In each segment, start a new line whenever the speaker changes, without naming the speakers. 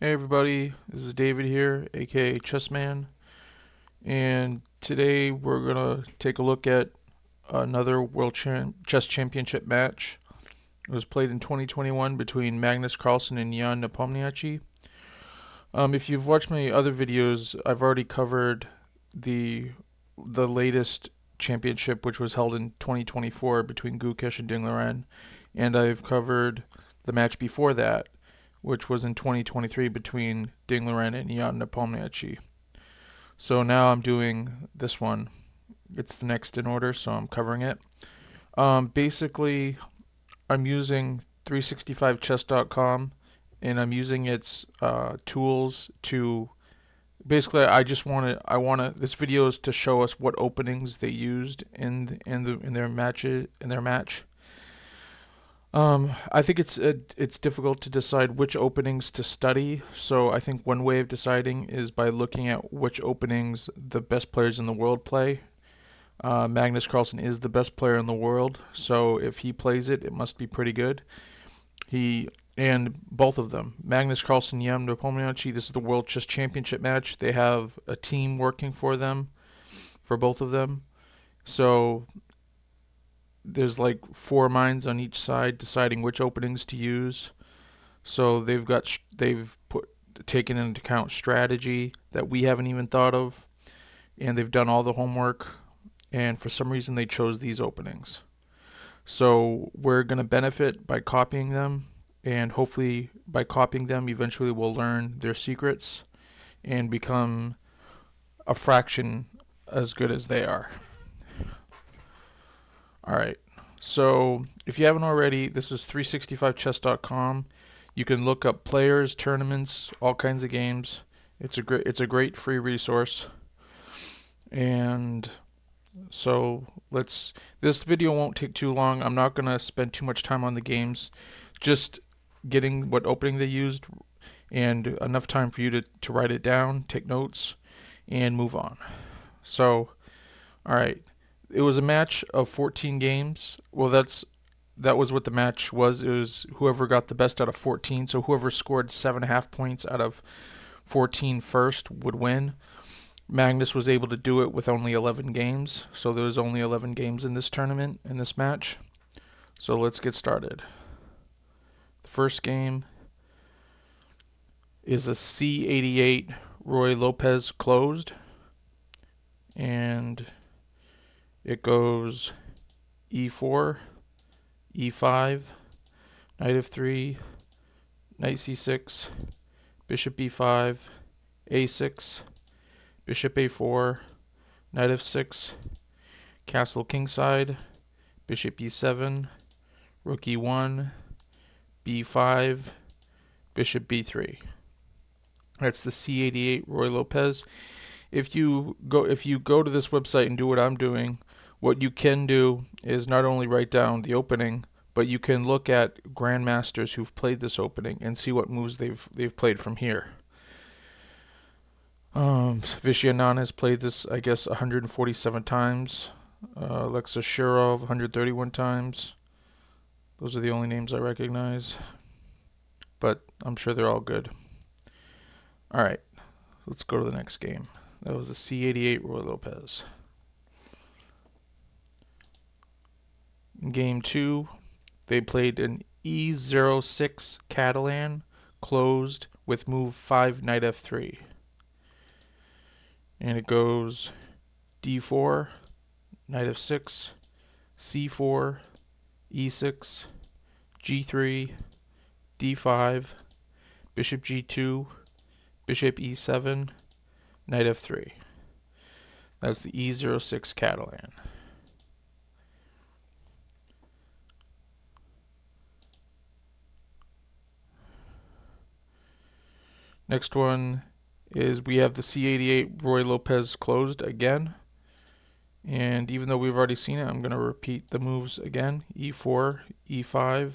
Hey everybody, this is David here, aka Chessman, and today we're gonna take a look at another Chess Championship match. It was played in 2021 between Magnus Carlsen and Nepomniachtchi. If you've watched my other videos, I've already covered the latest championship, which was held in 2024 between Gukesh and Ding Liren, and I've covered the match before that, which was in 2023 between Ding Liren and Jan Nepomniachtchi. So now I'm doing this one. It's the next in order, so I'm covering it. Basically, I'm using 365chess.com, and I'm using its tools to. Basically, I want to. This video is to show us what openings they used in their match. I think it's difficult to decide which openings to study. So I think one way of deciding is by looking at which openings the best players in the world play. Magnus Carlsen is the best player in the world, so if he plays it, it must be pretty good. And both of them, Magnus Carlsen, Jan Nepomniachtchi. This is the World Chess Championship match. They have a team working for them, for both of them. So there's like four minds on each side deciding which openings to use. So they've taken into account strategy that we haven't even thought of, and they've done all the homework, and for some reason they chose these openings. So we're going to benefit by copying them, and hopefully by copying them eventually we'll learn their secrets and become a fraction as good as they are. Alright, so if you haven't already, this is 365chess.com. You can look up players, tournaments, all kinds of games. It's a great free resource. And so this video won't take too long. I'm not going to spend too much time on the games, just getting what opening they used and enough time for you to write it down, take notes, and move on. So, alright. It was a match of 14 games. Well, that was what the match was. It was whoever got the best out of 14. So whoever scored 7.5 points out of 14 first would win. Magnus was able to do it with only 11 games. So there was only 11 games in this tournament, in this match. So let's get started. The first game is a C88 Roy Lopez closed. And it goes e4, e5, knight f3, knight c6, bishop b5, a6, bishop a4, knight f6, castle kingside, bishop e7, rook e1, b5, bishop b3. That's the C88 Roy Lopez. If you go to this website and do what I'm doing, what you can do is not only write down the opening, but you can look at grandmasters who've played this opening and see what moves they've played from here. Vishy Anand has played this, I guess, 147 times. Alexei Shirov 131 times. Those are the only names I recognize, but I'm sure they're all good. All right, let's go to the next game. That was a C88 Roy Lopez. In game 2, they played an E06 Catalan, closed with move 5 knight f3. And it goes d4, knight f6, c4, e6, g3, d5, bishop g2, bishop e7, knight f3. That's the E06 Catalan. Next one is we have the C88 Roy Lopez closed again. And even though we've already seen it, I'm going to repeat the moves again. E4, E5,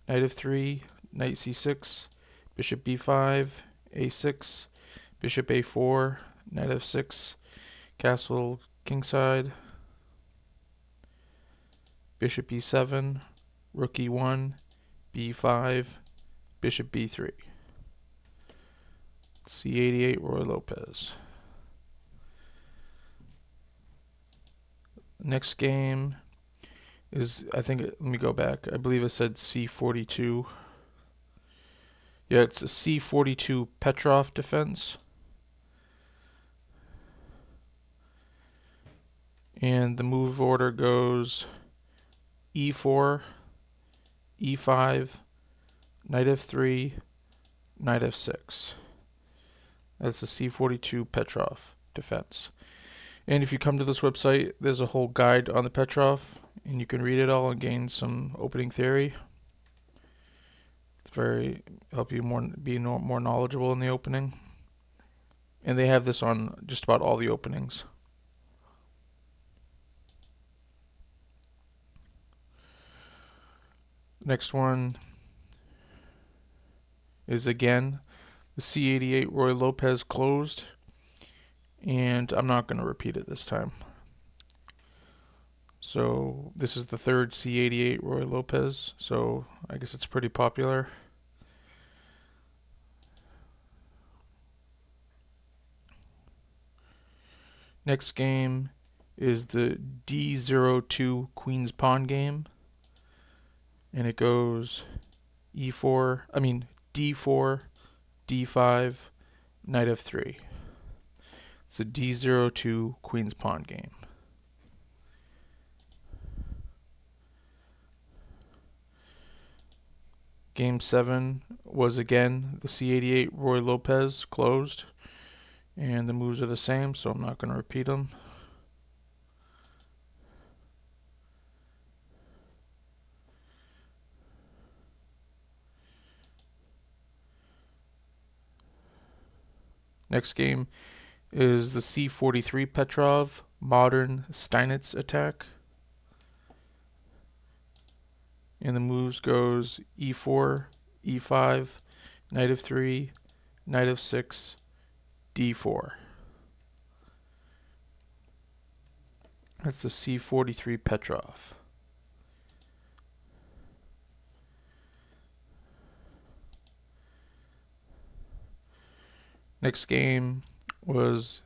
knight f3, knight c6, bishop b5, a6, bishop a4, knight f6, castle kingside, bishop e7, rook e1, b5, bishop b3. C88 Roy Lopez. Next game is, I think, let me go back. I believe it said C42. Yeah, it's a C42 Petrov defense. And the move order goes E4, E5, Knight F3, Knight F6. That's the C42 Petrov defense. And if you come to this website, there's a whole guide on the Petrov, and you can read it all and gain some opening theory. It's very help you more knowledgeable in the opening. And they have this on just about all the openings. Next one is again the C88 Roy Lopez closed, and I'm not going to repeat it this time. So this is the third C88 Roy Lopez, so I guess it's pretty popular. Next game is the D02 Queen's Pawn game, and it goes D4, D5, Knight F3. It's a D02 Queen's Pawn game. Game 7 was again the C88 Roy Lopez closed, and the moves are the same, so I'm not going to repeat them. Next game is the C43 Petrov Modern Steinitz attack. And the moves goes E4, E5, Knight F3, Knight F6, D4. That's the C43 Petrov. Next game was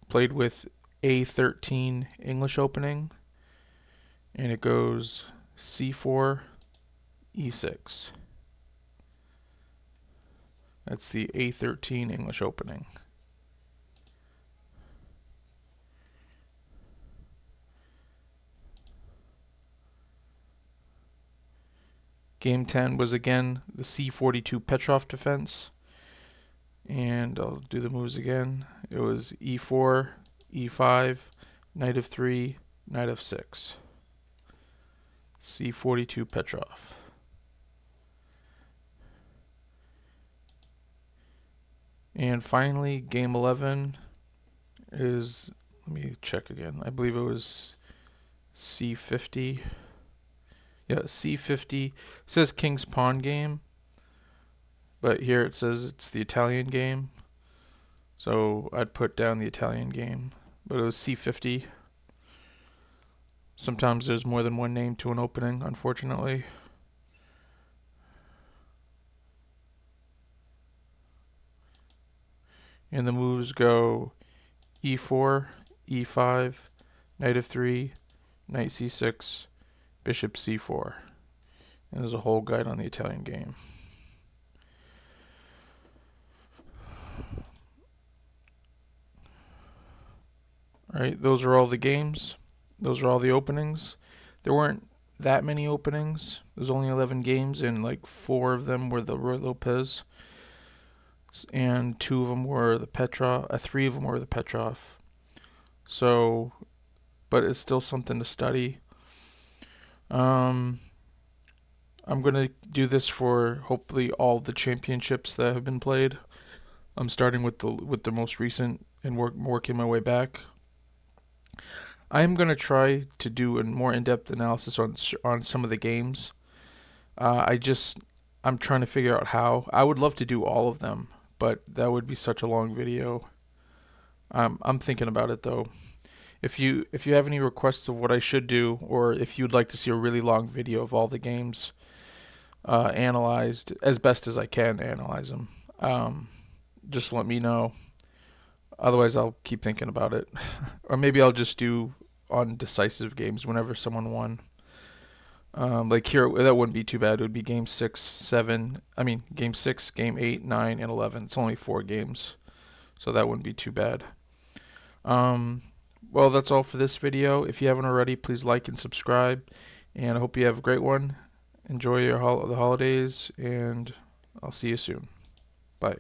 played with A13 English opening, and it goes C4, E6. That's the A13 English opening. Game 10 was again the C42 Petrov defense. And I'll do the moves again. It was E4, E5, Knight F3, Knight F6. C42 Petrov. And finally, game 11 is, let me check again. I believe it was C50. Yeah, C50. It says King's Pawn game, but here it says it's the Italian game. So I'd put down the Italian game, but it was C50. Sometimes there's more than one name to an opening, unfortunately. And the moves go E4, E5, Knight F3, Knight C6, Bishop C4. And there's a whole guide on the Italian game. Alright, those are all the games. Those are all the openings. There weren't that many openings. There's only 11 games, and like 4 of them were the Roy Lopez. And 2 of them were the Petrov. 3 of them were the Petrov. So, but it's still something to study. I'm going to do this for hopefully all the championships that have been played. I'm starting with the most recent and working my way back. I'm going to try to do a more in-depth analysis on some of the games. I'm trying to figure out how. I would love to do all of them, but that would be such a long video. I'm thinking about it though. If you have any requests of what I should do, or if you'd like to see a really long video of all the games analyzed as best as I can analyze them, just let me know. Otherwise, I'll keep thinking about it. Or maybe I'll just do on decisive games whenever someone won. Like here, that wouldn't be too bad. It would be game 6, 7. I mean, game 6, game 8, 9, and 11. It's only 4 games, so that wouldn't be too bad. Well, that's all for this video. If you haven't already, please like and subscribe. And I hope you have a great one. Enjoy the holidays, and I'll see you soon. Bye.